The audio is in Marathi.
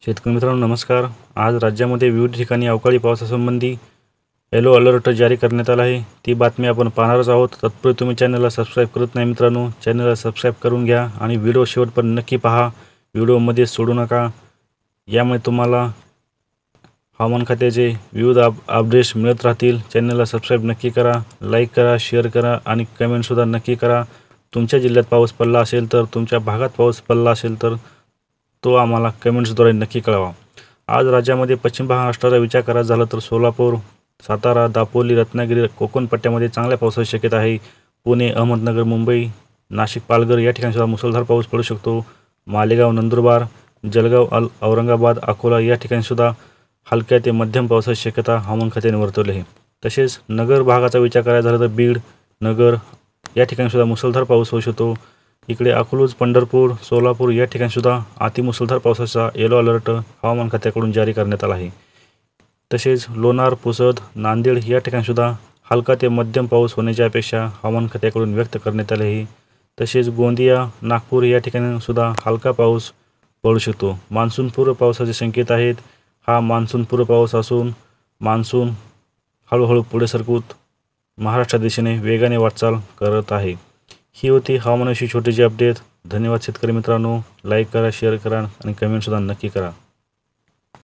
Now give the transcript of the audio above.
शेतकरी मित्रांनो नमस्कार. आज राज्यामध्ये विविध ठिकाणी अवकाळी पावसासंबंधी येलो अलर्ट जारी करण्यात आला आहे. ती बातमी आपण पाहणारच आहोत. तत्पूर्वी तुम्ही चॅनलला सबस्क्राईब करत नाही मित्रांनो, चॅनलला सबस्क्राईब करून घ्या आणि व्हिडिओ शेवटपर्यंत नक्की पहा. व्हिडिओमध्ये सोडू नका. यामुळे तुम्हाला हवामान खात्याचे विविध अपडेट्स मिळत राहतील. चॅनलला सबस्क्राईब नक्की करा, लाईक करा, शेअर करा आणि कमेंटसुद्धा नक्की करा. तुमच्या जिल्ह्यात पाऊस पडला असेल तर, तुमच्या भागात पाऊस पडला असेल तर तो आम्हाला कमेंट्सद्वारे नक्की कळवा. आज राज्यामध्ये पश्चिम महाराष्ट्राचा विचार करायचा झाला तर सोलापूर, सातारा, दापोली, रत्नागिरी, कोकण पट्ट्यामध्ये चांगल्या पावसाची शक्यता आहे. पुणे, अहमदनगर, मुंबई, नाशिक, पालघर या ठिकाणी सुद्धा मुसळधार पाऊस पडू शकतो. मालेगाव, नंदुरबार, जळगाव, औरंगाबाद, अकोला या ठिकाणी सुद्धा हलक्या ते मध्यम पावसाची शक्यता हवामान खात्याने वर्तवली आहे. तसेच नगर भागाचा विचार करायचा झाला तर बीड, नगर या ठिकाणी सुद्धा मुसळधार पाऊस होऊ शकतो. इकडे अकलूज, पंढरपूर, सोलापूर या ठिकाणी सुद्धा अतिमुसळधार पावसाचा येलो अलर्ट हवामान खात्याकडून जारी करण्यात आला आहे. तसेच लोणार, पुसद, नांदेड या ठिकाणी सुद्धा हलका ते मध्यम पाऊस होण्याची अपेक्षा हवामान खात्याकडून व्यक्त करण्यात आली आहे. तसेच गोंदिया, नागपूर या ठिकाणी सुद्धा हलका पाऊस पडू शकतो. मान्सूनपूर्व पावसाचे संकेत आहेत. हा मान्सूनपूर्व पाऊस असून मान्सून हळूहळू पुढे सरकत महाराष्ट्र दिशेने वेगाने वाटचाल करत आहे. ही होती हवामानाविषयी छोटीशी अपडेट. धन्यवाद शेतकरी मित्रांनो. लाईक करा, शेअर करा आणि कमेंटसुद्धा नक्की करा.